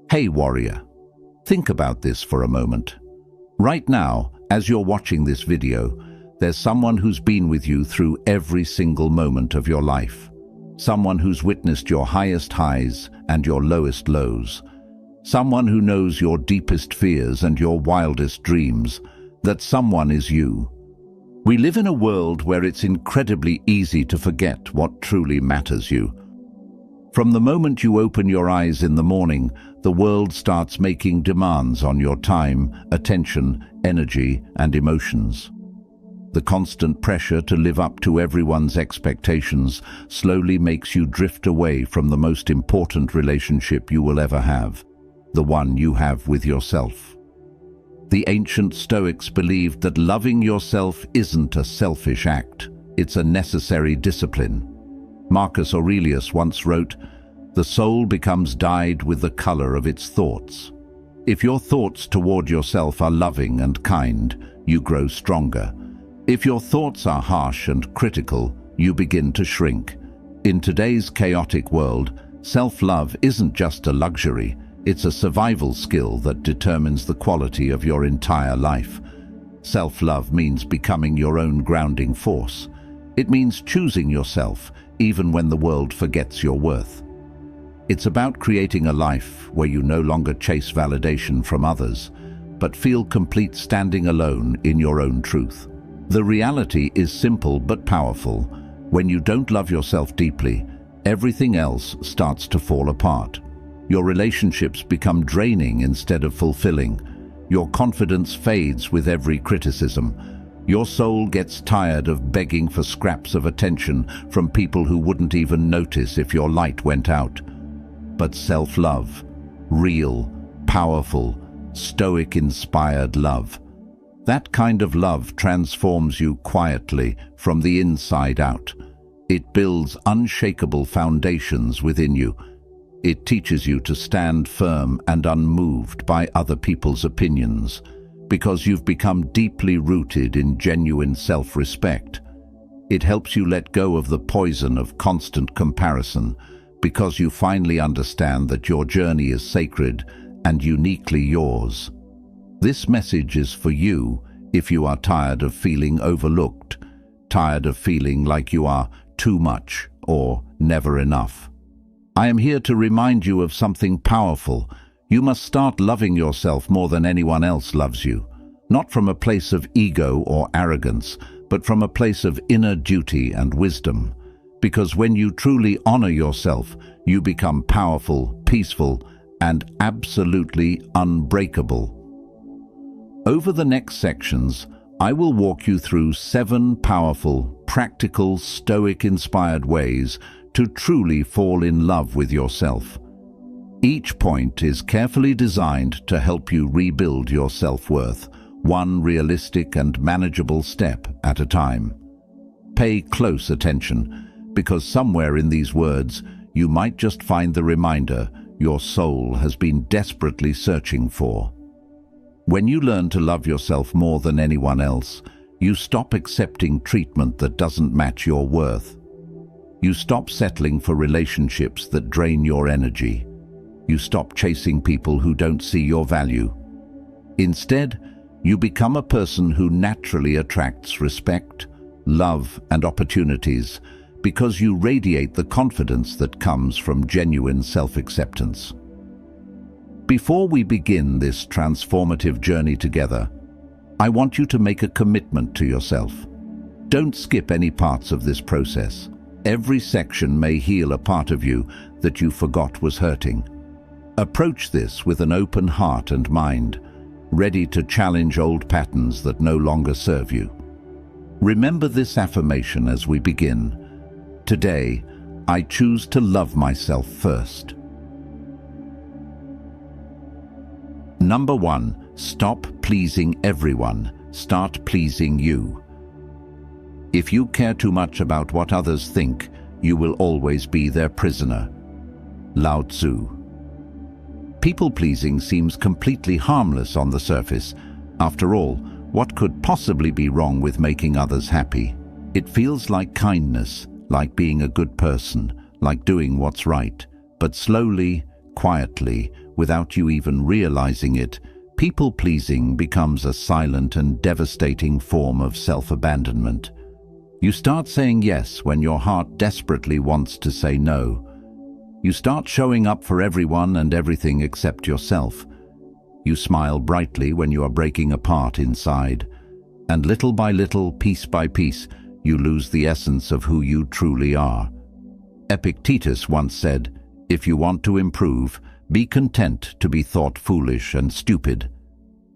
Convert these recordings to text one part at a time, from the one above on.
Hey warrior, think about this for a moment. Right now, as you're watching this video, there's someone who's been with you through every single moment of your life. Someone who's witnessed your highest highs and your lowest lows. Someone who knows your deepest fears and your wildest dreams. That someone is you. We live in a world where it's incredibly easy to forget what truly matters you. From the moment you open your eyes in the morning, the world starts making demands on your time, attention, energy, and emotions. The constant pressure to live up to everyone's expectations slowly makes you drift away from the most important relationship you will ever have, the one you have with yourself. The ancient Stoics believed that loving yourself isn't a selfish act, it's a necessary discipline. Marcus Aurelius once wrote, "The soul becomes dyed with the color of its thoughts." If your thoughts toward yourself are loving and kind, you grow stronger. If your thoughts are harsh and critical, you begin to shrink. In today's chaotic world, self-love isn't just a luxury, it's a survival skill that determines the quality of your entire life. Self-love means becoming your own grounding force. It means choosing yourself, even when the world forgets your worth. It's about creating a life where you no longer chase validation from others, but feel complete standing alone in your own truth. The reality is simple but powerful. When you don't love yourself deeply, everything else starts to fall apart. Your relationships become draining instead of fulfilling. Your confidence fades with every criticism. Your soul gets tired of begging for scraps of attention from people who wouldn't even notice if your light went out. But self-love, real, powerful, Stoic-inspired love, that kind of love transforms you quietly from the inside out. It builds unshakable foundations within you. It teaches you to stand firm and unmoved by other people's opinions, because you've become deeply rooted in genuine self-respect. It helps you let go of the poison of constant comparison, because you finally understand that your journey is sacred and uniquely yours. This message is for you if you are tired of feeling overlooked, tired of feeling like you are too much or never enough. I am here to remind you of something powerful. You must start loving yourself more than anyone else loves you, not from a place of ego or arrogance, but from a place of inner duty and wisdom. Because when you truly honor yourself, you become powerful, peaceful, and absolutely unbreakable. Over the next sections, I will walk you through 7 powerful, practical, Stoic-inspired ways to truly fall in love with yourself. Each point is carefully designed to help you rebuild your self-worth, one realistic and manageable step at a time. Pay close attention, because somewhere in these words, you might just find the reminder your soul has been desperately searching for. When you learn to love yourself more than anyone else, you stop accepting treatment that doesn't match your worth. You stop settling for relationships that drain your energy. You stop chasing people who don't see your value. Instead, you become a person who naturally attracts respect, love, and opportunities because you radiate the confidence that comes from genuine self-acceptance. Before we begin this transformative journey together, I want you to make a commitment to yourself. Don't skip any parts of this process. Every section may heal a part of you that you forgot was hurting. Approach this with an open heart and mind, ready to challenge old patterns that no longer serve you. Remember this affirmation as we begin. Today, I choose to love myself first. Number 1, stop pleasing everyone. Start pleasing you. If you care too much about what others think, you will always be their prisoner. Lao Tzu. People-pleasing seems completely harmless on the surface. After all, what could possibly be wrong with making others happy? It feels like kindness, like being a good person, like doing what's right. But slowly, quietly, without you even realizing it, people-pleasing becomes a silent and devastating form of self-abandonment. You start saying yes when your heart desperately wants to say no. You start showing up for everyone and everything except yourself. You smile brightly when you are breaking apart inside. And little by little, piece by piece, you lose the essence of who you truly are. Epictetus once said, "If you want to improve, be content to be thought foolish and stupid."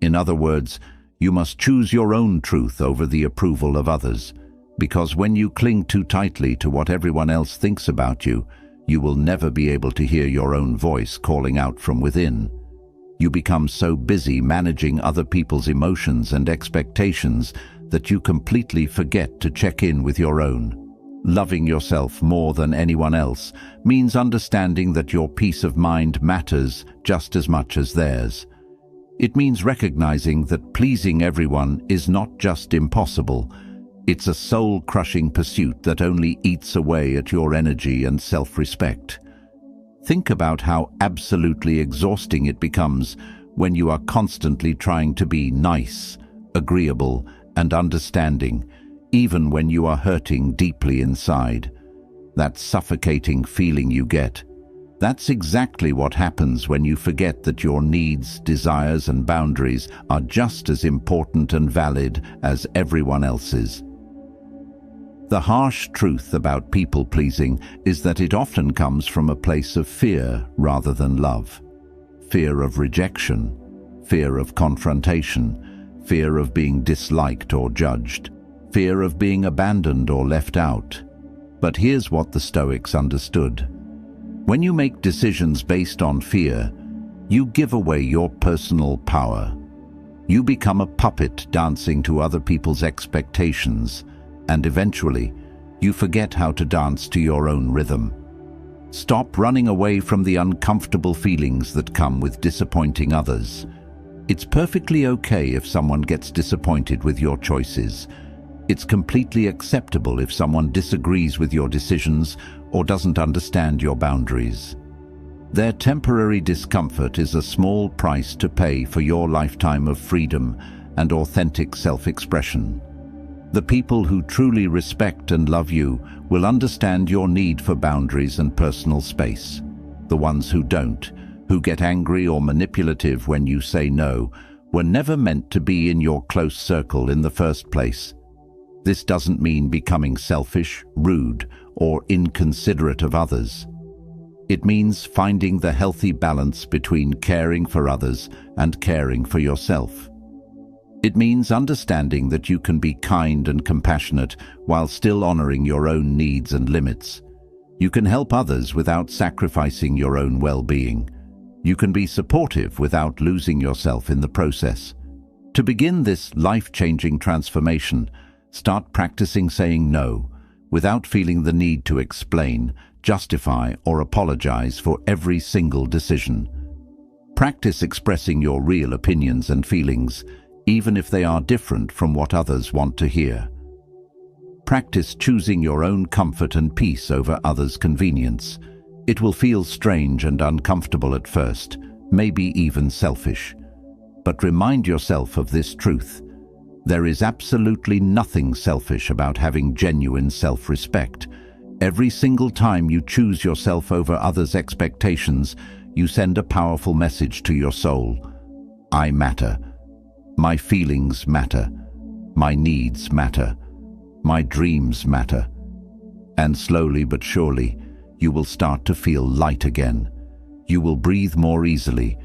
In other words, you must choose your own truth over the approval of others, because when you cling too tightly to what everyone else thinks about you, you will never be able to hear your own voice calling out from within. You become so busy managing other people's emotions and expectations that you completely forget to check in with your own. Loving yourself more than anyone else means understanding that your peace of mind matters just as much as theirs. It means recognizing that pleasing everyone is not just impossible, it's a soul-crushing pursuit that only eats away at your energy and self-respect. Think about how absolutely exhausting it becomes when you are constantly trying to be nice, agreeable, and understanding, even when you are hurting deeply inside. That suffocating feeling you get, that's exactly what happens when you forget that your needs, desires, and boundaries are just as important and valid as everyone else's. The harsh truth about people-pleasing is that it often comes from a place of fear rather than love. Fear of rejection, fear of confrontation, fear of being disliked or judged, fear of being abandoned or left out. But here's what the Stoics understood. When you make decisions based on fear, you give away your personal power. You become a puppet dancing to other people's expectations, and eventually, you forget how to dance to your own rhythm. Stop running away from the uncomfortable feelings that come with disappointing others. It's perfectly okay if someone gets disappointed with your choices. It's completely acceptable if someone disagrees with your decisions or doesn't understand your boundaries. Their temporary discomfort is a small price to pay for your lifetime of freedom and authentic self-expression. The people who truly respect and love you will understand your need for boundaries and personal space. The ones who don't, who get angry or manipulative when you say no, were never meant to be in your close circle in the first place. This doesn't mean becoming selfish, rude, or inconsiderate of others. It means finding the healthy balance between caring for others and caring for yourself. It means understanding that you can be kind and compassionate while still honoring your own needs and limits. You can help others without sacrificing your own well-being. You can be supportive without losing yourself in the process. To begin this life-changing transformation, start practicing saying no, without feeling the need to explain, justify, or apologize for every single decision. Practice expressing your real opinions and feelings, even if they are different from what others want to hear. Practice choosing your own comfort and peace over others' convenience. It will feel strange and uncomfortable at first, maybe even selfish. But remind yourself of this truth. There is absolutely nothing selfish about having genuine self-respect. Every single time you choose yourself over others' expectations, you send a powerful message to your soul. I matter. My feelings matter. My needs matter. My dreams matter. And slowly but surely, you will start to feel light again. You will breathe more easily.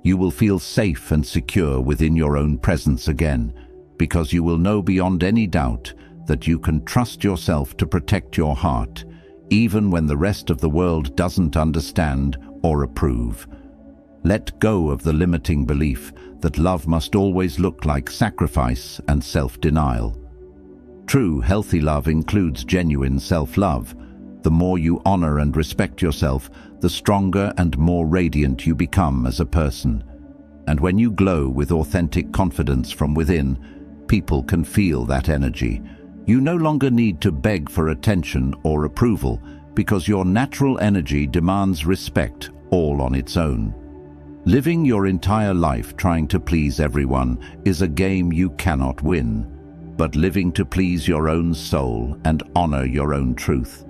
You will feel safe and secure within your own presence again, because you will know beyond any doubt that you can trust yourself to protect your heart, even when the rest of the world doesn't understand or approve. Let go of the limiting belief that love must always look like sacrifice and self-denial. True, healthy love includes genuine self-love. The more you honor and respect yourself, the stronger and more radiant you become as a person. And when you glow with authentic confidence from within, people can feel that energy. You no longer need to beg for attention or approval, because your natural energy demands respect all on its own. Living your entire life trying to please everyone is a game you cannot win, but living to please your own soul and honor your own truth,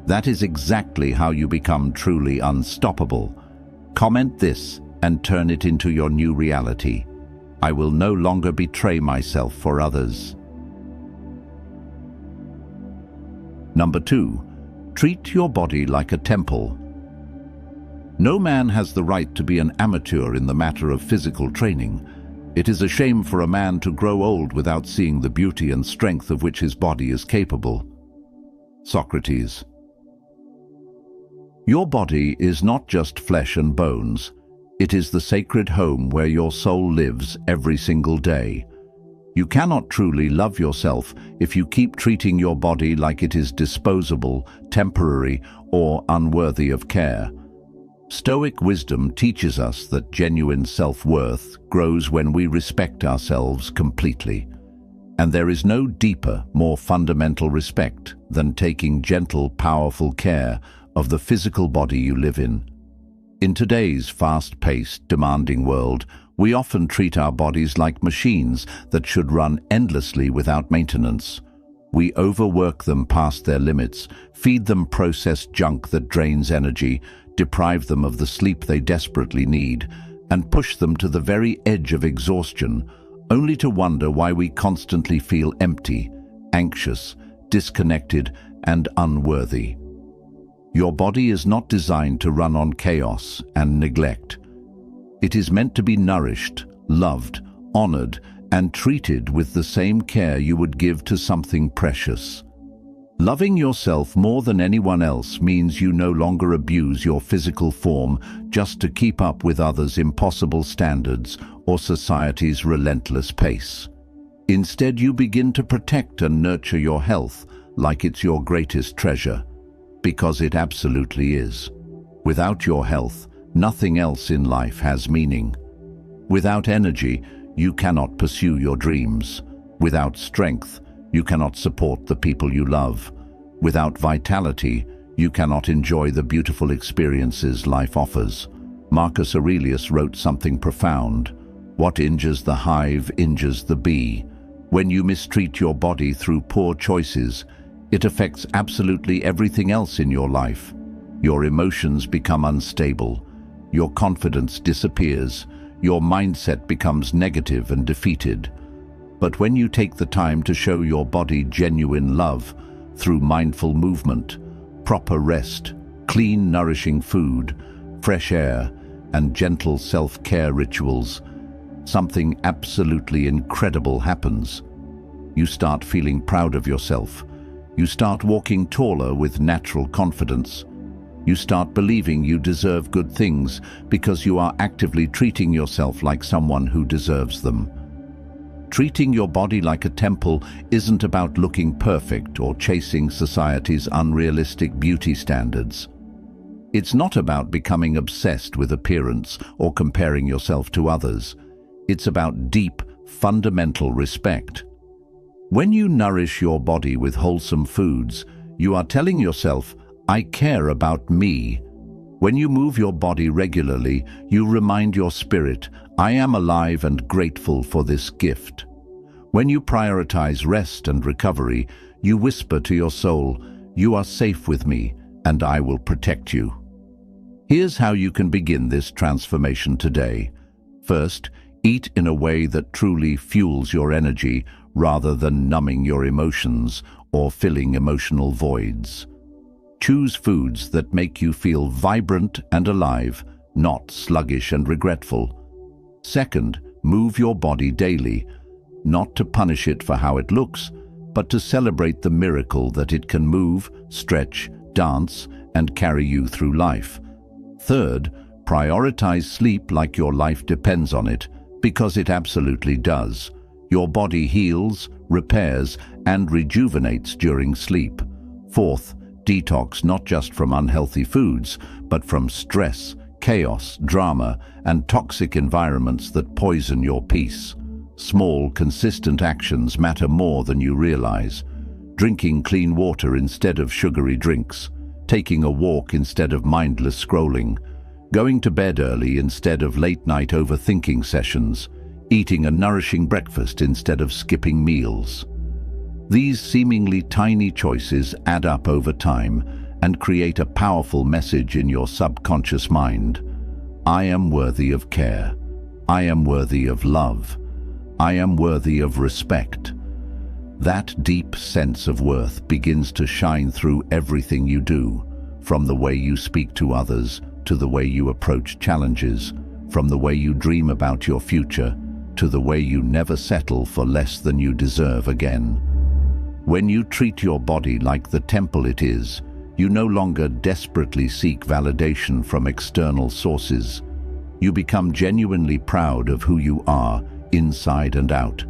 that is exactly how you become truly unstoppable. Comment this and turn it into your new reality. I will no longer betray myself for others. Number 2, treat your body like a temple. No man has the right to be an amateur in the matter of physical training. It is a shame for a man to grow old without seeing the beauty and strength of which his body is capable. Socrates. Your body is not just flesh and bones. It is the sacred home where your soul lives every single day. You cannot truly love yourself if you keep treating your body like it is disposable, temporary, or unworthy of care. Stoic wisdom teaches us that genuine self-worth grows when we respect ourselves completely. And there is no deeper, more fundamental respect than taking gentle, powerful care of the physical body you live in. In today's fast-paced, demanding world, we often treat our bodies like machines that should run endlessly without maintenance. We overwork them past their limits, feed them processed junk that drains energy, deprive them of the sleep they desperately need, and push them to the very edge of exhaustion, only to wonder why we constantly feel empty, anxious, disconnected, and unworthy. Your body is not designed to run on chaos and neglect. It is meant to be nourished, loved, honored, and treated with the same care you would give to something precious. Loving yourself more than anyone else means you no longer abuse your physical form just to keep up with others' impossible standards or society's relentless pace. Instead, you begin to protect and nurture your health like it's your greatest treasure, because it absolutely is. Without your health, nothing else in life has meaning. Without energy, you cannot pursue your dreams. Without strength, you cannot support the people you love. Without vitality, you cannot enjoy the beautiful experiences life offers. Marcus Aurelius wrote something profound. What injures the hive injures the bee. When you mistreat your body through poor choices, it affects absolutely everything else in your life. Your emotions become unstable. Your confidence disappears. Your mindset becomes negative and defeated. But when you take the time to show your body genuine love through mindful movement, proper rest, clean, nourishing food, fresh air, and gentle self-care rituals, something absolutely incredible happens. You start feeling proud of yourself. You start walking taller with natural confidence. You start believing you deserve good things because you are actively treating yourself like someone who deserves them. Treating your body like a temple isn't about looking perfect or chasing society's unrealistic beauty standards. It's not about becoming obsessed with appearance or comparing yourself to others. It's about deep, fundamental respect. When you nourish your body with wholesome foods, you are telling yourself, I care about me. When you move your body regularly, you remind your spirit, I am alive and grateful for this gift. When you prioritize rest and recovery, you whisper to your soul, you are safe with me and I will protect you. Here's how you can begin this transformation today. First, eat in a way that truly fuels your energy rather than numbing your emotions or filling emotional voids. Choose foods that make you feel vibrant and alive, not sluggish and regretful. Second, move your body daily, not to punish it for how it looks, but to celebrate the miracle that it can move, stretch, dance, and carry you through life. Third, prioritize sleep like your life depends on it, because it absolutely does. Your body heals, repairs, and rejuvenates during sleep. Fourth, detox not just from unhealthy foods, but from stress, chaos, drama, and toxic environments that poison your peace. Small, consistent actions matter more than you realize. Drinking clean water instead of sugary drinks, taking a walk instead of mindless scrolling, going to bed early instead of late-night overthinking sessions, eating a nourishing breakfast instead of skipping meals. These seemingly tiny choices add up over time and create a powerful message in your subconscious mind. I am worthy of care. I am worthy of love. I am worthy of respect. That deep sense of worth begins to shine through everything you do, from the way you speak to others to the way you approach challenges, from the way you dream about your future to the way you never settle for less than you deserve again. When you treat your body like the temple it is, you no longer desperately seek validation from external sources. You become genuinely proud of who you are, inside and out.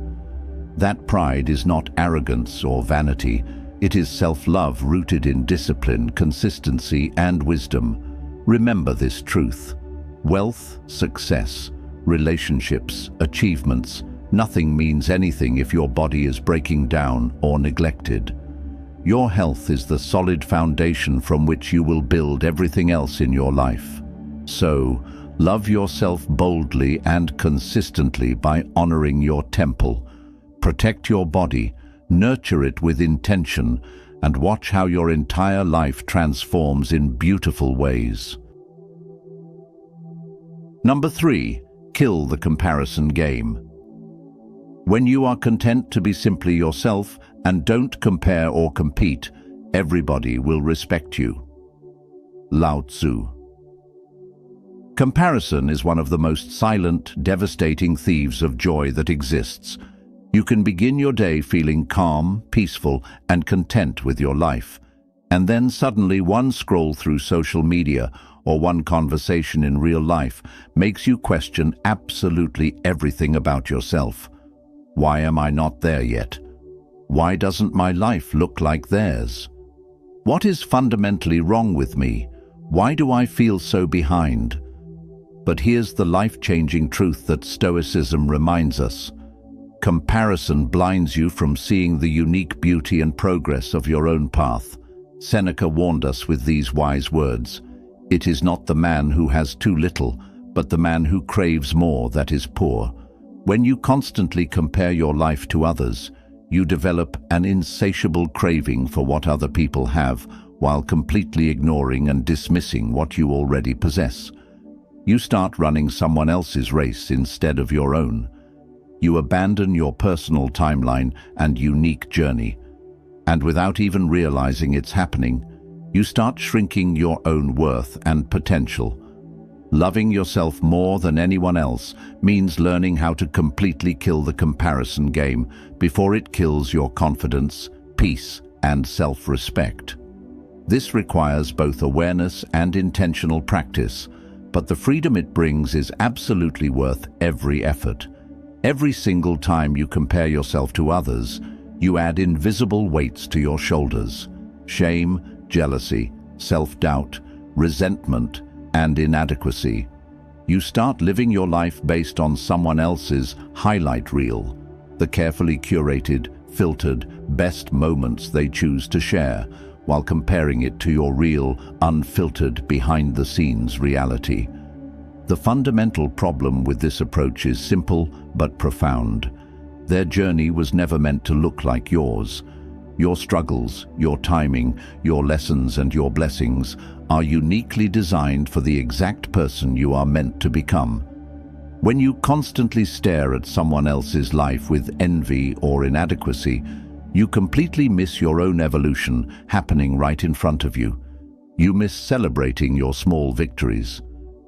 That pride is not arrogance or vanity. It is self-love rooted in discipline, consistency, and wisdom. Remember this truth. Wealth, success, relationships, achievements, nothing means anything if your body is breaking down or neglected. Your health is the solid foundation from which you will build everything else in your life. So, love yourself boldly and consistently by honoring your temple. Protect your body, nurture it with intention, and watch how your entire life transforms in beautiful ways. Number 3. Kill the comparison game. When you are content to be simply yourself and don't compare or compete, everybody will respect you. Lao Tzu. Comparison is one of the most silent, devastating thieves of joy that exists. You can begin your day feeling calm, peaceful, and content with your life. And then suddenly one scroll through social media or one conversation in real life makes you question absolutely everything about yourself. Why am I not there yet? Why doesn't my life look like theirs? What is fundamentally wrong with me? Why do I feel so behind? But here's the life-changing truth that Stoicism reminds us. Comparison blinds you from seeing the unique beauty and progress of your own path. Seneca warned us with these wise words, "It is not the man who has too little, but the man who craves more that is poor." When you constantly compare your life to others, you develop an insatiable craving for what other people have, while completely ignoring and dismissing what you already possess. You start running someone else's race instead of your own. You abandon your personal timeline and unique journey. And without even realizing it's happening, you start shrinking your own worth and potential. Loving yourself more than anyone else means learning how to completely kill the comparison game before it kills your confidence, peace, and self-respect. This requires both awareness and intentional practice, but the freedom it brings is absolutely worth every effort. Every single time you compare yourself to others, you add invisible weights to your shoulders: shame, jealousy, self-doubt, resentment, and inadequacy. You start living your life based on someone else's highlight reel, the carefully curated, filtered, best moments they choose to share, while comparing it to your real, unfiltered, behind-the-scenes reality. The fundamental problem with this approach is simple but profound. Their journey was never meant to look like yours. Your struggles, your timing, your lessons, and your blessings are uniquely designed for the exact person you are meant to become. When you constantly stare at someone else's life with envy or inadequacy, you completely miss your own evolution happening right in front of you. You miss celebrating your small victories.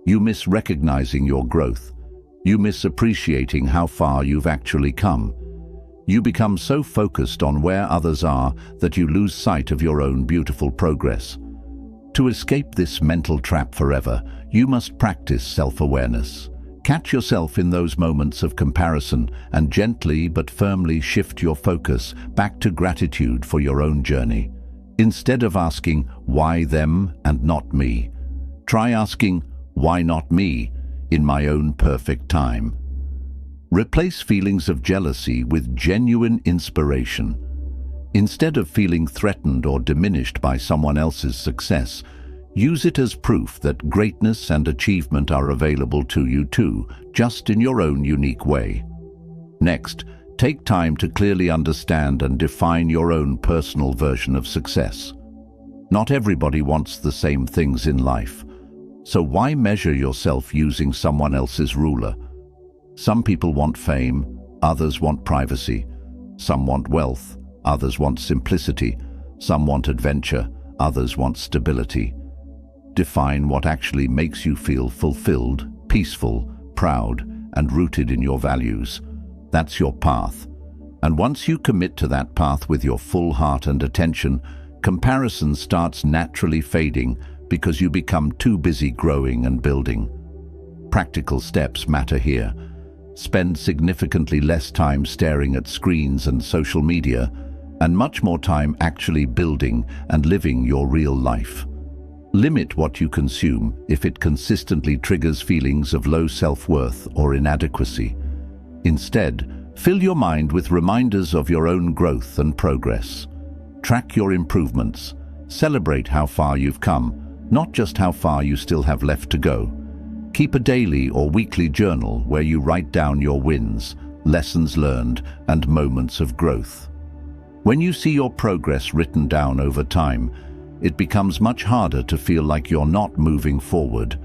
You miss recognizing your growth. You miss appreciating how far you've actually come. You become so focused on where others are that you lose sight of your own beautiful progress. To escape this mental trap forever, you must practice self-awareness. Catch yourself in those moments of comparison and gently but firmly shift your focus back to gratitude for your own journey. Instead of asking, "Why them and not me?" try asking, "Why not me, in my own perfect time?" Replace feelings of jealousy with genuine inspiration. Instead of feeling threatened or diminished by someone else's success, Use it as proof that greatness and achievement are available to you too, just in your own unique way. Next, take time to clearly understand and define your own personal version of success. Not everybody wants the same things in life, so why measure yourself using someone else's ruler? Some people want fame, others want privacy. Some want wealth, others want simplicity. Some want adventure, others want stability. Define what actually makes you feel fulfilled, peaceful, proud, and rooted in your values. That's your path. And once you commit to that path with your full heart and attention, comparison starts naturally fading because you become too busy growing and building. Practical steps matter here. Spend significantly less time staring at screens and social media, and much more time actually building and living your real life. Limit what you consume if it consistently triggers feelings of low self-worth or inadequacy. Instead, fill your mind with reminders of your own growth and progress. Track your improvements. Celebrate how far you've come, not just how far you still have left to go. Keep a daily or weekly journal where you write down your wins, lessons learned, and moments of growth. When you see your progress written down over time, it becomes much harder to feel like you're not moving forward.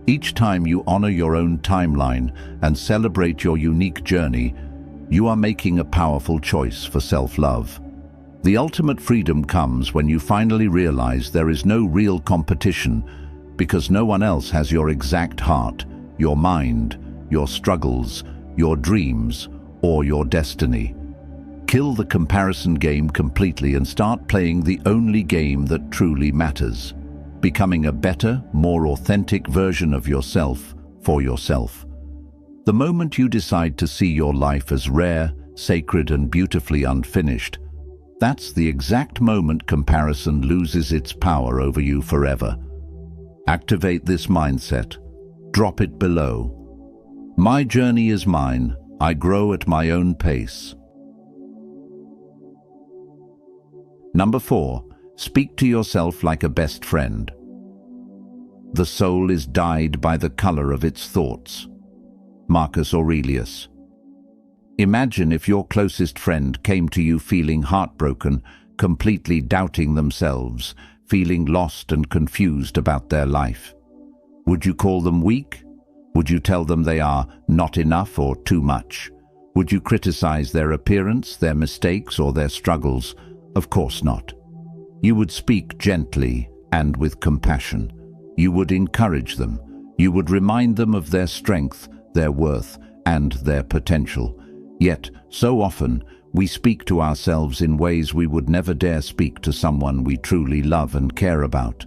Each time you honor your own timeline and celebrate your unique journey, you are making a powerful choice for self-love. The ultimate freedom comes when you finally realize there is no real competition, because no one else has your exact heart, your mind, your struggles, your dreams, or your destiny. Kill the comparison game completely and start playing the only game that truly matters, becoming a better, more authentic version of yourself for yourself. The moment you decide to see your life as rare, sacred, and beautifully unfinished, that's the exact moment comparison loses its power over you forever. Activate this mindset. Drop it below. My journey is mine. I grow at my own pace. Number 4. Speak to yourself like a best friend. The soul is dyed by the color of its thoughts. Marcus Aurelius. Imagine if your closest friend came to you feeling heartbroken, completely doubting themselves, feeling lost and confused about their life. Would you call them weak? Would you tell them they are not enough or too much? Would you criticize their appearance, their mistakes, or their struggles? Of course not. You would speak gently and with compassion. You would encourage them. You would remind them of their strength, their worth, and their potential. Yet, so often, we speak to ourselves in ways we would never dare speak to someone we truly love and care about.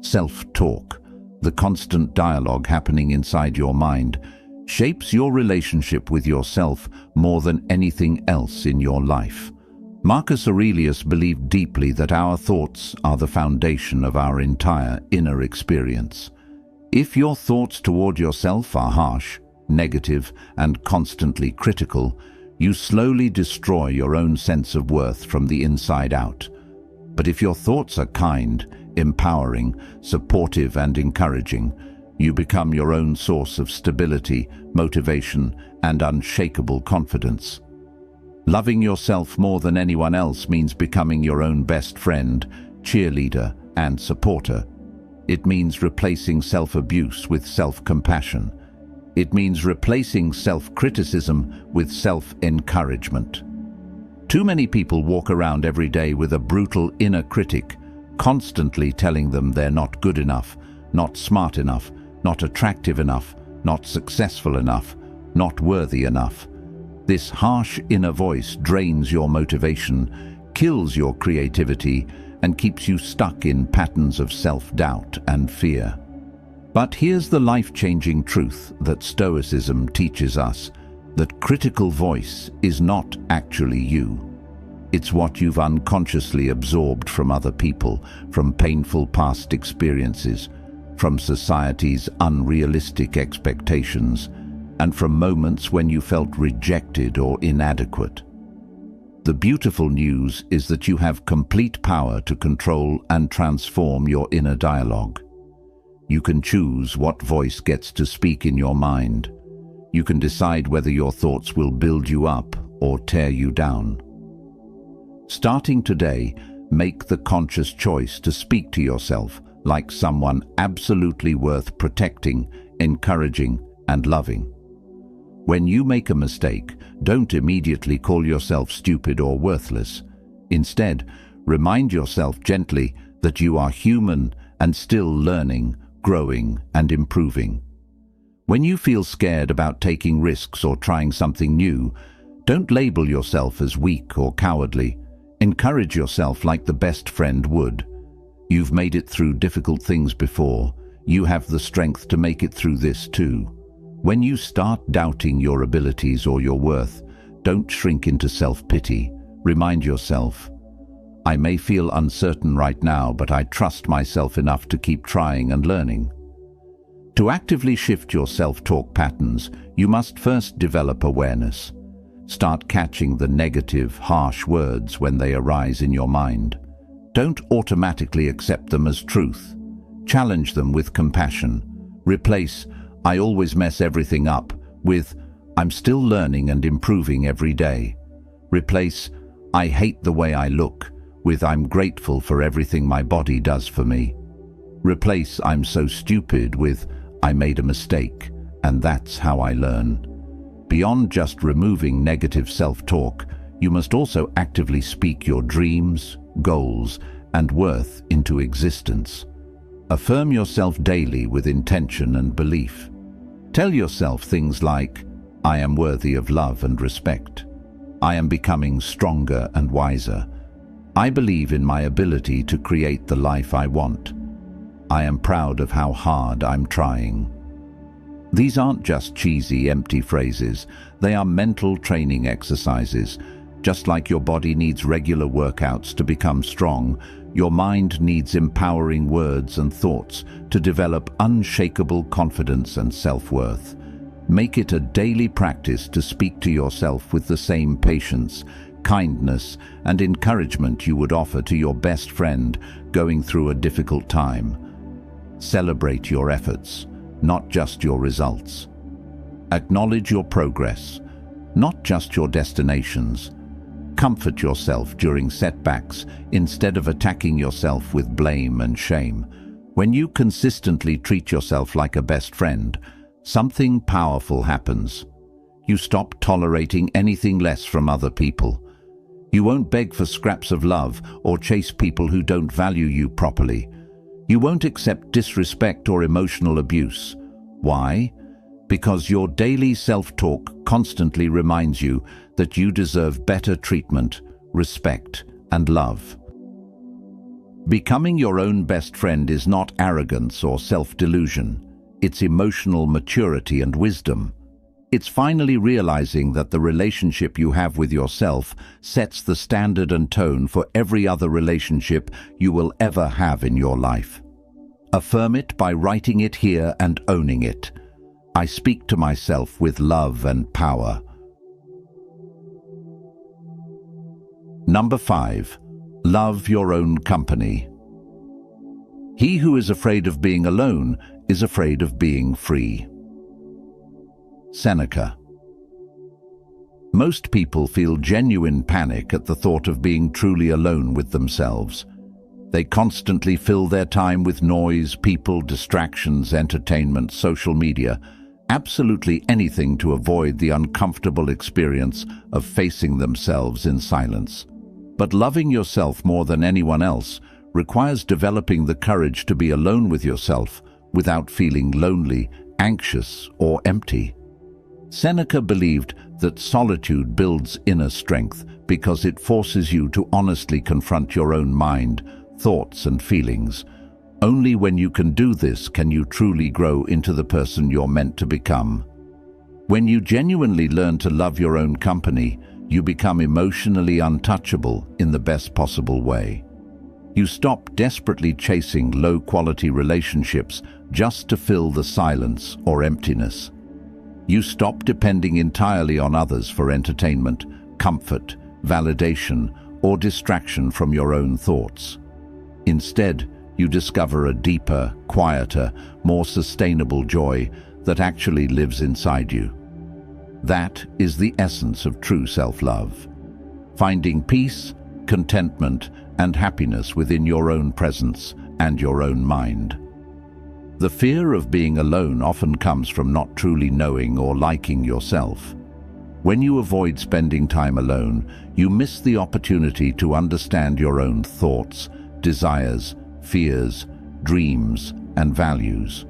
Self-talk, the constant dialogue happening inside your mind, shapes your relationship with yourself more than anything else in your life. Marcus Aurelius believed deeply that our thoughts are the foundation of our entire inner experience. If your thoughts toward yourself are harsh, negative, and constantly critical, you slowly destroy your own sense of worth from the inside out. But if your thoughts are kind, empowering, supportive, and encouraging, you become your own source of stability, motivation, and unshakable confidence. Loving yourself more than anyone else means becoming your own best friend, cheerleader, and supporter. It means replacing self-abuse with self-compassion. It means replacing self-criticism with self-encouragement. Too many people walk around every day with a brutal inner critic, constantly telling them they're not good enough, not smart enough, not attractive enough, not successful enough, not worthy enough. This harsh inner voice drains your motivation, kills your creativity, and keeps you stuck in patterns of self-doubt and fear. But here's the life-changing truth that Stoicism teaches us, that critical voice is not actually you. It's what you've unconsciously absorbed from other people, from painful past experiences, from society's unrealistic expectations, and from moments when you felt rejected or inadequate. The beautiful news is that you have complete power to control and transform your inner dialogue. You can choose what voice gets to speak in your mind. You can decide whether your thoughts will build you up or tear you down. Starting today, make the conscious choice to speak to yourself like someone absolutely worth protecting, encouraging, and loving. When you make a mistake, don't immediately call yourself stupid or worthless. Instead, remind yourself gently that you are human and still learning, growing, and improving. When you feel scared about taking risks or trying something new, don't label yourself as weak or cowardly. Encourage yourself like the best friend would. You've made it through difficult things before. You have the strength to make it through this too. When you start doubting your abilities or your worth, don't shrink into self-pity. Remind yourself, I may feel uncertain right now, but I trust myself enough to keep trying and learning. To actively shift your self-talk patterns, you must first develop awareness. Start catching the negative, harsh words when they arise in your mind. Don't automatically accept them as truth. Challenge them with compassion. Replace, I always mess everything up, with, I'm still learning and improving every day. Replace, I hate the way I look, with I'm grateful for everything my body does for me. Replace I'm so stupid with I made a mistake, and that's how I learn. Beyond just removing negative self-talk, you must also actively speak your dreams, goals, and worth into existence. Affirm yourself daily with intention and belief. Tell yourself things like, I am worthy of love and respect. I am becoming stronger and wiser. I believe in my ability to create the life I want. I am proud of how hard I'm trying. These aren't just cheesy, empty phrases. They are mental training exercises. Just like your body needs regular workouts to become strong, your mind needs empowering words and thoughts to develop unshakable confidence and self-worth. Make it a daily practice to speak to yourself with the same patience, kindness, and encouragement you would offer to your best friend going through a difficult time. Celebrate your efforts, not just your results. Acknowledge your progress, not just your destinations. Comfort yourself during setbacks instead of attacking yourself with blame and shame. When you consistently treat yourself like a best friend, something powerful happens. You stop tolerating anything less from other people. You won't beg for scraps of love or chase people who don't value you properly. You won't accept disrespect or emotional abuse. Why? Because your daily self-talk constantly reminds you that you deserve better treatment, respect, and love. Becoming your own best friend is not arrogance or self-delusion. It's emotional maturity and wisdom. It's finally realizing that the relationship you have with yourself sets the standard and tone for every other relationship you will ever have in your life. Affirm it by writing it here and owning it. I speak to myself with love and power. Number 5. Love your own company. He who is afraid of being alone is afraid of being free. Seneca. Most people feel genuine panic at the thought of being truly alone with themselves. They constantly fill their time with noise, people, distractions, entertainment, social media, absolutely anything to avoid the uncomfortable experience of facing themselves in silence. But loving yourself more than anyone else requires developing the courage to be alone with yourself without feeling lonely, anxious, or empty. Seneca believed that solitude builds inner strength because it forces you to honestly confront your own mind, thoughts, and feelings. Only when you can do this can you truly grow into the person you're meant to become. When you genuinely learn to love your own company, you become emotionally untouchable in the best possible way. You stop desperately chasing low-quality relationships just to fill the silence or emptiness. You stop depending entirely on others for entertainment, comfort, validation, or distraction from your own thoughts. Instead, you discover a deeper, quieter, more sustainable joy that actually lives inside you. That is the essence of true self-love. Finding peace, contentment, and happiness within your own presence and your own mind. The fear of being alone often comes from not truly knowing or liking yourself. When you avoid spending time alone, you miss the opportunity to understand your own thoughts, desires, fears, dreams, and values.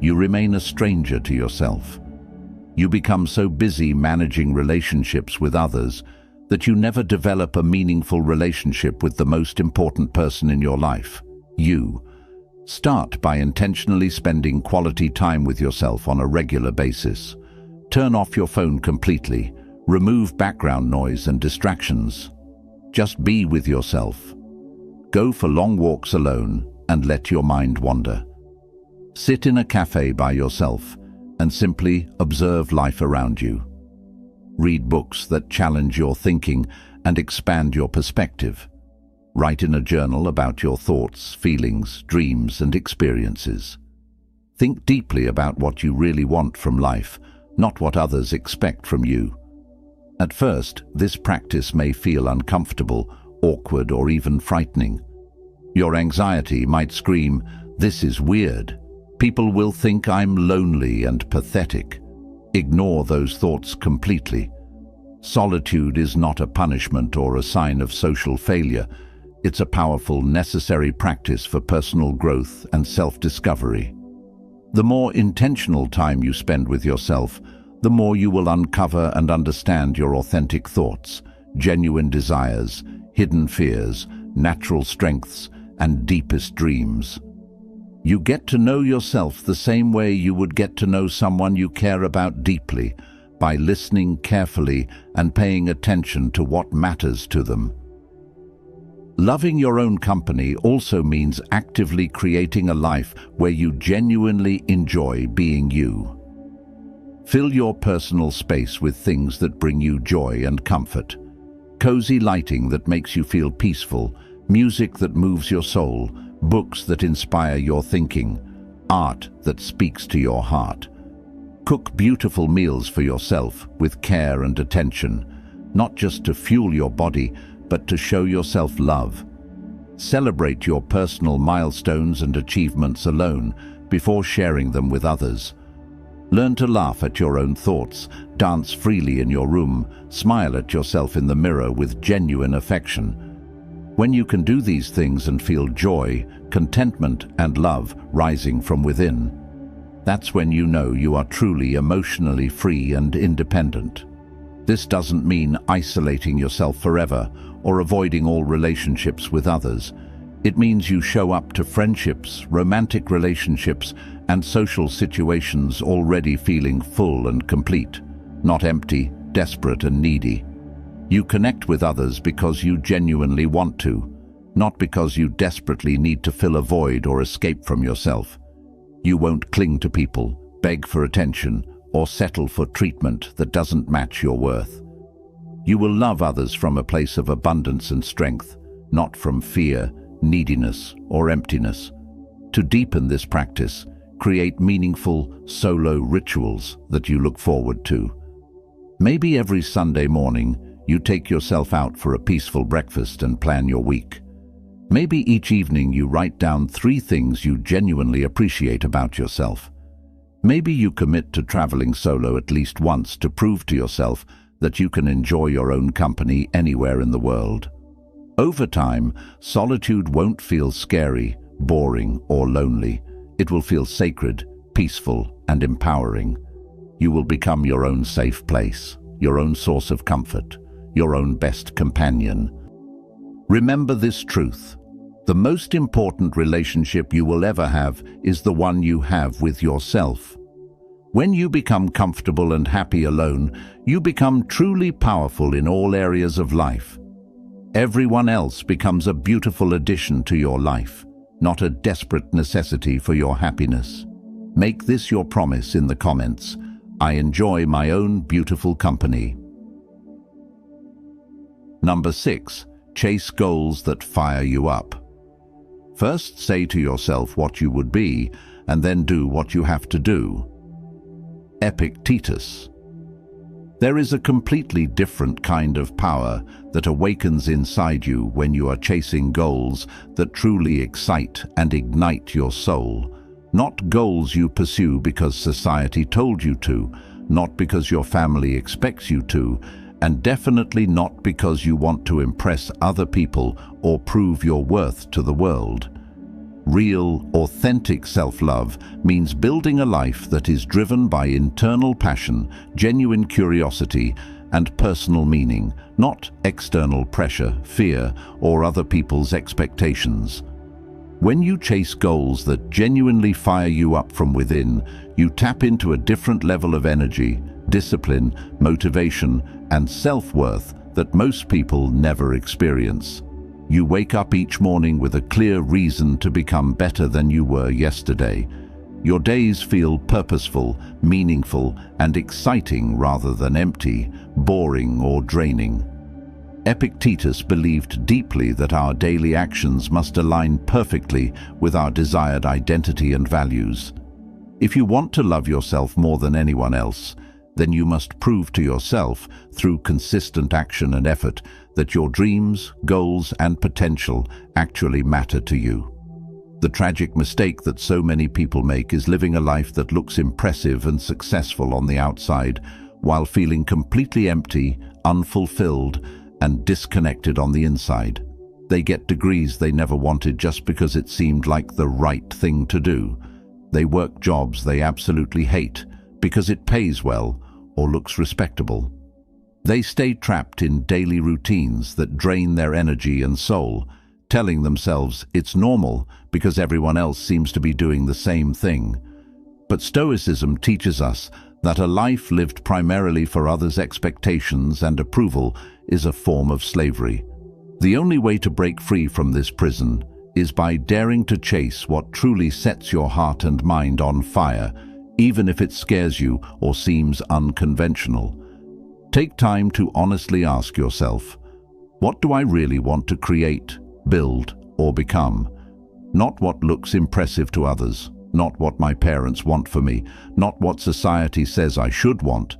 You remain a stranger to yourself. You become so busy managing relationships with others that you never develop a meaningful relationship with the most important person in your life, you. Start by intentionally spending quality time with yourself on a regular basis. Turn off your phone completely. Remove background noise and distractions. Just be with yourself. Go for long walks alone and let your mind wander. Sit in a cafe by yourself and simply observe life around you. Read books that challenge your thinking and expand your perspective. Write in a journal about your thoughts, feelings, dreams, and experiences. Think deeply about what you really want from life, not what others expect from you. At first, this practice may feel uncomfortable, awkward, or even frightening. Your anxiety might scream, "This is weird. People will think I'm lonely and pathetic." Ignore those thoughts completely. Solitude is not a punishment or a sign of social failure. It's a powerful, necessary practice for personal growth and self-discovery. The more intentional time you spend with yourself, the more you will uncover and understand your authentic thoughts, genuine desires, hidden fears, natural strengths, and deepest dreams. You get to know yourself the same way you would get to know someone you care about deeply, by listening carefully and paying attention to what matters to them. Loving your own company also means actively creating a life where you genuinely enjoy being you. Fill your personal space with things that bring you joy and comfort. Cozy lighting that makes you feel peaceful, music that moves your soul, books that inspire your thinking, art that speaks to your heart. Cook beautiful meals for yourself with care and attention, not just to fuel your body, but to show yourself love. Celebrate your personal milestones and achievements alone before sharing them with others. Learn to laugh at your own thoughts, dance freely in your room, smile at yourself in the mirror with genuine affection. When you can do these things and feel joy, contentment, and love rising from within, that's when you know you are truly emotionally free and independent. This doesn't mean isolating yourself forever or avoiding all relationships with others. It means you show up to friendships, romantic relationships, and social situations already feeling full and complete, not empty, desperate, and needy. You connect with others because you genuinely want to, not because you desperately need to fill a void or escape from yourself. You won't cling to people, beg for attention, or settle for treatment that doesn't match your worth. You will love others from a place of abundance and strength, not from fear, neediness, or emptiness. To deepen this practice, create meaningful, solo rituals that you look forward to. Maybe every Sunday morning, you take yourself out for a peaceful breakfast and plan your week. Maybe each evening you write down 3 things you genuinely appreciate about yourself. Maybe you commit to traveling solo at least once to prove to yourself that you can enjoy your own company anywhere in the world. Over time, solitude won't feel scary, boring, or lonely. It will feel sacred, peaceful, and empowering. You will become your own safe place, your own source of comfort, your own best companion. Remember this truth. The most important relationship you will ever have is the one you have with yourself. When you become comfortable and happy alone, you become truly powerful in all areas of life. Everyone else becomes a beautiful addition to your life, not a desperate necessity for your happiness. Make this your promise in the comments. I enjoy my own beautiful company. Number 6. Chase goals that fire you up. First, say to yourself what you would be, and then do what you have to do. Epictetus. There is a completely different kind of power that awakens inside you when you are chasing goals that truly excite and ignite your soul. Not goals you pursue because society told you to, not because your family expects you to, and definitely not because you want to impress other people or prove your worth to the world. Real, authentic self-love means building a life that is driven by internal passion, genuine curiosity, and personal meaning, not external pressure, fear, or other people's expectations. When you chase goals that genuinely fire you up from within, you tap into a different level of energy, discipline, motivation, and self-worth that most people never experience. You wake up each morning with a clear reason to become better than you were yesterday. Your days feel purposeful, meaningful, and exciting rather than empty, boring, or draining. Epictetus believed deeply that our daily actions must align perfectly with our desired identity and values. If you want to love yourself more than anyone else, then you must prove to yourself, through consistent action and effort, that your dreams, goals, and potential actually matter to you. The tragic mistake that so many people make is living a life that looks impressive and successful on the outside, while feeling completely empty, unfulfilled, and disconnected on the inside. They get degrees they never wanted just because it seemed like the right thing to do. They work jobs they absolutely hate because it pays well or looks respectable. They stay trapped in daily routines that drain their energy and soul, telling themselves it's normal because everyone else seems to be doing the same thing. But Stoicism teaches us that a life lived primarily for others' expectations and approval is a form of slavery. The only way to break free from this prison is by daring to chase what truly sets your heart and mind on fire, even if it scares you or seems unconventional. Take time to honestly ask yourself, what do I really want to create, build, or become? Not what looks impressive to others, not what my parents want for me, not what society says I should want,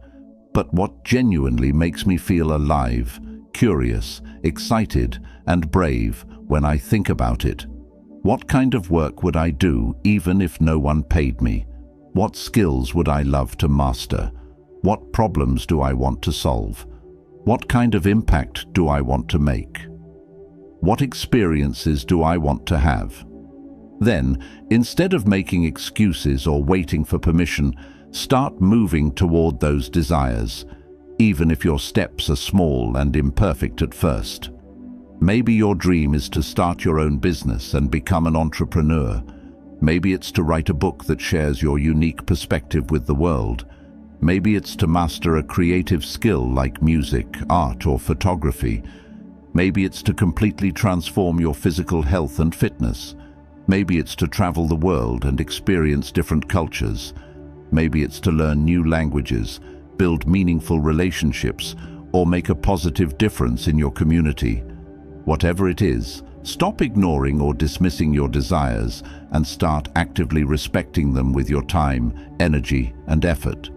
but what genuinely makes me feel alive, curious, excited, and brave when I think about it. What kind of work would I do even if no one paid me? What skills would I love to master? What problems do I want to solve? What kind of impact do I want to make? What experiences do I want to have? Then, instead of making excuses or waiting for permission, start moving toward those desires, even if your steps are small and imperfect at first. Maybe your dream is to start your own business and become an entrepreneur. Maybe it's to write a book that shares your unique perspective with the world. Maybe it's to master a creative skill like music, art, or photography. Maybe it's to completely transform your physical health and fitness. Maybe it's to travel the world and experience different cultures. Maybe it's to learn new languages, build meaningful relationships, or make a positive difference in your community. Whatever it is, stop ignoring or dismissing your desires and start actively respecting them with your time, energy, and effort.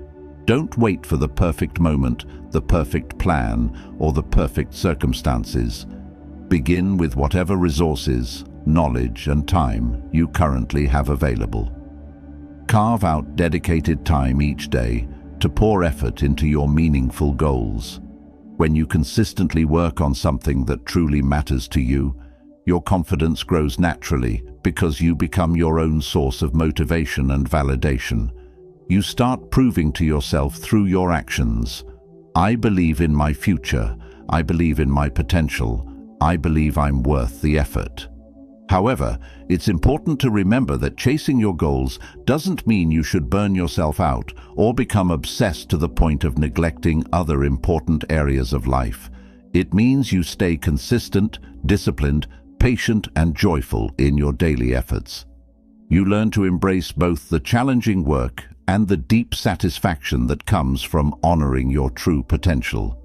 Don't wait for the perfect moment, the perfect plan, or the perfect circumstances. Begin with whatever resources, knowledge, and time you currently have available. Carve out dedicated time each day to pour effort into your meaningful goals. When you consistently work on something that truly matters to you, your confidence grows naturally because you become your own source of motivation and validation. You start proving to yourself through your actions, I believe in my future, I believe in my potential, I believe I'm worth the effort. However, it's important to remember that chasing your goals doesn't mean you should burn yourself out or become obsessed to the point of neglecting other important areas of life. It means you stay consistent, disciplined, patient, and joyful in your daily efforts. You learn to embrace both the challenging work and the deep satisfaction that comes from honoring your true potential.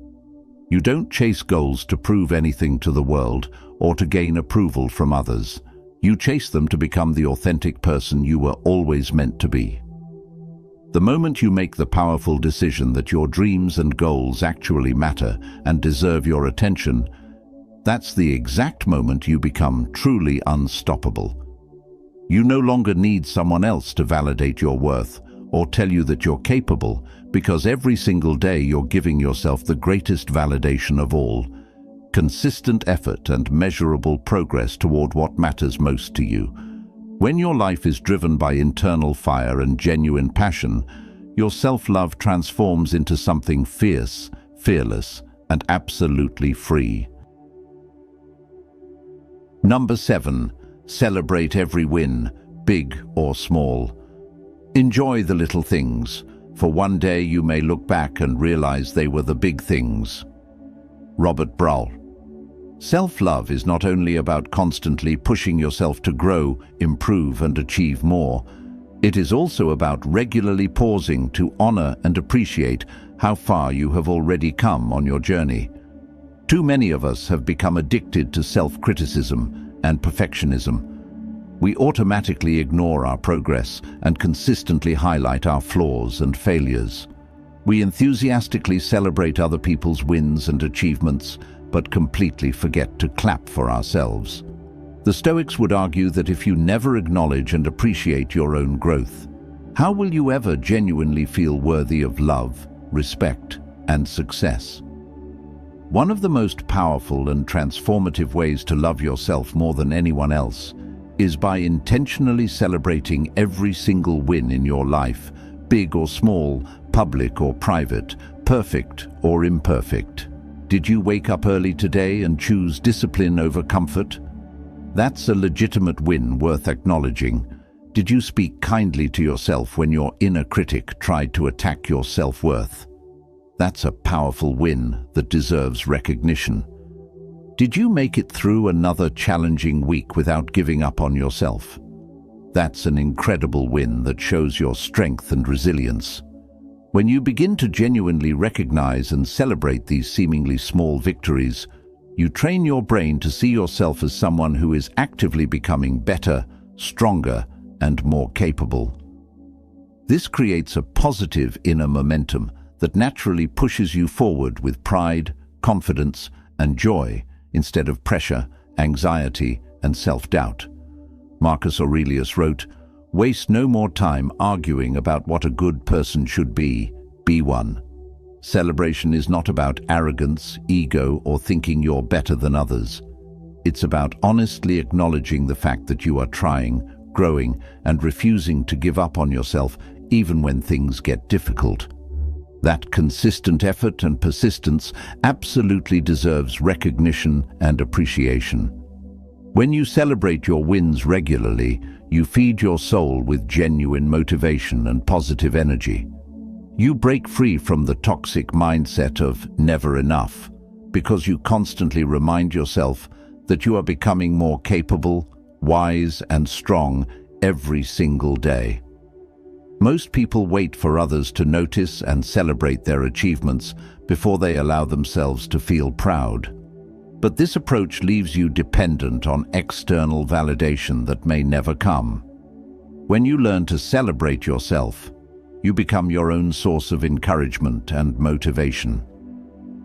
You don't chase goals to prove anything to the world or to gain approval from others. You chase them to become the authentic person you were always meant to be. The moment you make the powerful decision that your dreams and goals actually matter and deserve your attention, that's the exact moment you become truly unstoppable. You no longer need someone else to validate your worth or tell you that you're capable, because every single day you're giving yourself the greatest validation of all: consistent effort and measurable progress toward what matters most to you. When your life is driven by internal fire and genuine passion, your self-love transforms into something fierce, fearless, and absolutely free. Number 7. Celebrate every win, big or small. Enjoy the little things, for one day you may look back and realize they were the big things. Robert Brault. Self-love is not only about constantly pushing yourself to grow, improve, and achieve more. It is also about regularly pausing to honor and appreciate how far you have already come on your journey. Too many of us have become addicted to self-criticism and perfectionism. We automatically ignore our progress and consistently highlight our flaws and failures. We enthusiastically celebrate other people's wins and achievements, but completely forget to clap for ourselves. The Stoics would argue that if you never acknowledge and appreciate your own growth, how will you ever genuinely feel worthy of love, respect, and success? One of the most powerful and transformative ways to love yourself more than anyone else is by intentionally celebrating every single win in your life, big or small, public or private, perfect or imperfect. Did you wake up early today and choose discipline over comfort? That's a legitimate win worth acknowledging. Did you speak kindly to yourself when your inner critic tried to attack your self-worth? That's a powerful win that deserves recognition. Did you make it through another challenging week without giving up on yourself? That's an incredible win that shows your strength and resilience. When you begin to genuinely recognize and celebrate these seemingly small victories, you train your brain to see yourself as someone who is actively becoming better, stronger, and more capable. This creates a positive inner momentum that naturally pushes you forward with pride, confidence, and joy instead of pressure, anxiety, and self-doubt. Marcus Aurelius wrote, "Waste no more time arguing about what a good person should be one." Celebration is not about arrogance, ego, or thinking you're better than others. It's about honestly acknowledging the fact that you are trying, growing, and refusing to give up on yourself even when things get difficult. That consistent effort and persistence absolutely deserves recognition and appreciation. When you celebrate your wins regularly, you feed your soul with genuine motivation and positive energy. You break free from the toxic mindset of never enough, because you constantly remind yourself that you are becoming more capable, wise, and strong every single day. Most people wait for others to notice and celebrate their achievements before they allow themselves to feel proud. But this approach leaves you dependent on external validation that may never come. When you learn to celebrate yourself, you become your own source of encouragement and motivation.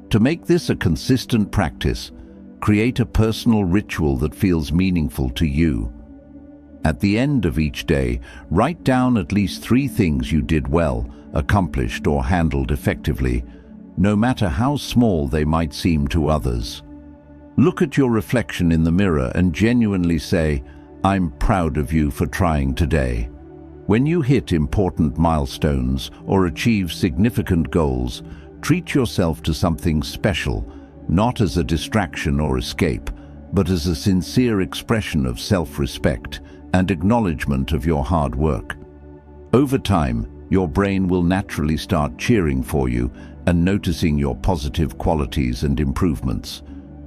To make this a consistent practice, create a personal ritual that feels meaningful to you. At the end of each day, write down at least 3 things you did well, accomplished, or handled effectively, no matter how small they might seem to others. Look at your reflection in the mirror and genuinely say, "I'm proud of you for trying today." When you hit important milestones or achieve significant goals, treat yourself to something special, not as a distraction or escape, but as a sincere expression of self-respect and acknowledgement of your hard work. Over time, your brain will naturally start cheering for you and noticing your positive qualities and improvements.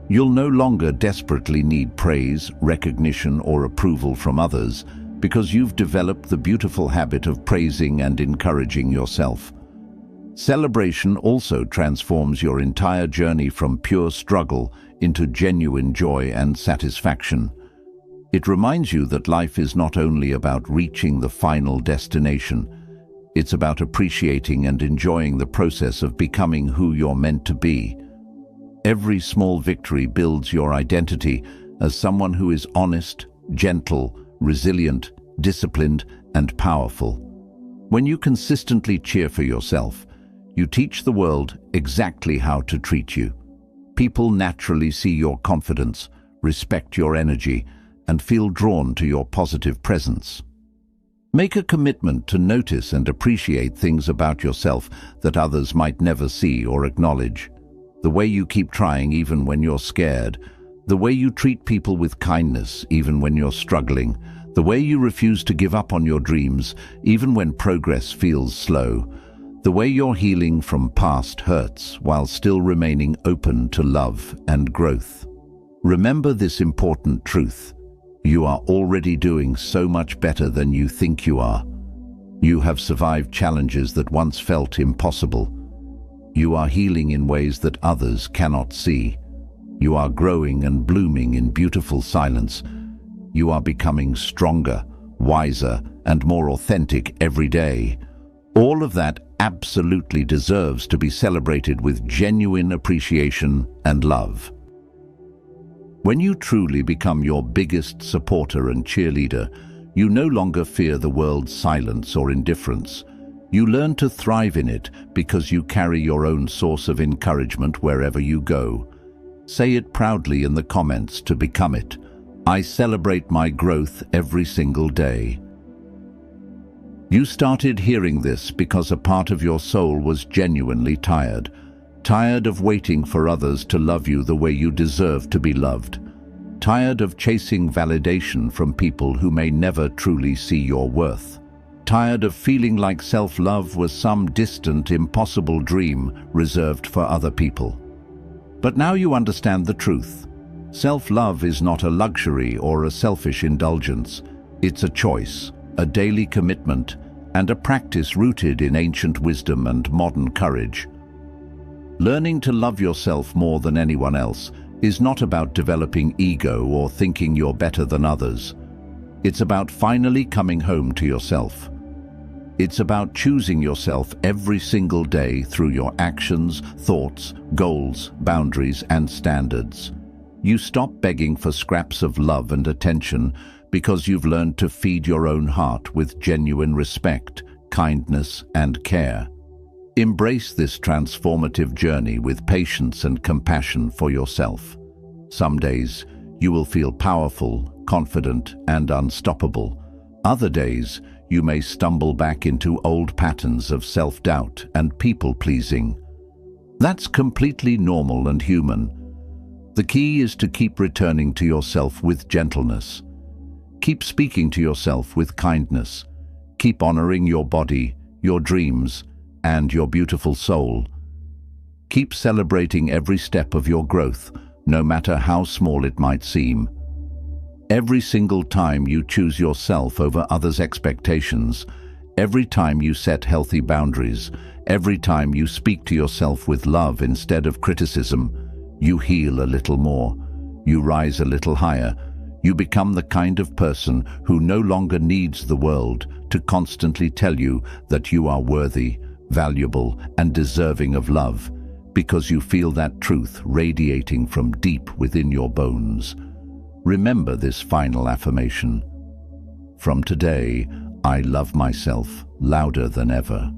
You'll no longer desperately need praise, recognition, or approval from others, because you've developed the beautiful habit of praising and encouraging yourself. Celebration also transforms your entire journey from pure struggle into genuine joy and satisfaction. It reminds you that life is not only about reaching the final destination, it's about appreciating and enjoying the process of becoming who you're meant to be. Every small victory builds your identity as someone who is honest, gentle, resilient, disciplined, and powerful. When you consistently cheer for yourself, you teach the world exactly how to treat you. People naturally see your confidence, respect your energy, and feel drawn to your positive presence. Make a commitment to notice and appreciate things about yourself that others might never see or acknowledge. The way you keep trying even when you're scared, the way you treat people with kindness even when you're struggling, the way you refuse to give up on your dreams even when progress feels slow, the way you're healing from past hurts while still remaining open to love and growth. Remember this important truth. You are already doing so much better than you think you are. You have survived challenges that once felt impossible. You are healing in ways that others cannot see. You are growing and blooming in beautiful silence. You are becoming stronger, wiser, and more authentic every day. All of that absolutely deserves to be celebrated with genuine appreciation and love. When you truly become your biggest supporter and cheerleader, you no longer fear the world's silence or indifference. You learn to thrive in it because you carry your own source of encouragement wherever you go. Say it proudly in the comments to become it. I celebrate my growth every single day. You started hearing this because a part of your soul was genuinely tired. Tired of waiting for others to love you the way you deserve to be loved. Tired of chasing validation from people who may never truly see your worth. Tired of feeling like self-love was some distant, impossible dream reserved for other people. But now you understand the truth. Self-love is not a luxury or a selfish indulgence. It's a choice, a daily commitment, and a practice rooted in ancient wisdom and modern courage. Learning to love yourself more than anyone else is not about developing ego or thinking you're better than others. It's about finally coming home to yourself. It's about choosing yourself every single day through your actions, thoughts, goals, boundaries, and standards. You stop begging for scraps of love and attention because you've learned to feed your own heart with genuine respect, kindness, and care. Embrace this transformative journey with patience and compassion for yourself. Some days, you will feel powerful, confident, and unstoppable. Other days, you may stumble back into old patterns of self-doubt and people-pleasing. That's completely normal and human. The key is to keep returning to yourself with gentleness. Keep speaking to yourself with kindness. Keep honoring your body, your dreams, and your beautiful soul. Keep celebrating every step of your growth, no matter how small it might seem. Every single time you choose yourself over others' expectations, every time you set healthy boundaries, every time you speak to yourself with love instead of criticism, you heal a little more, you rise a little higher, you become the kind of person who no longer needs the world to constantly tell you that you are worthy, valuable, and deserving of love, because you feel that truth radiating from deep within your bones. Remember this final affirmation. From today, I love myself louder than ever.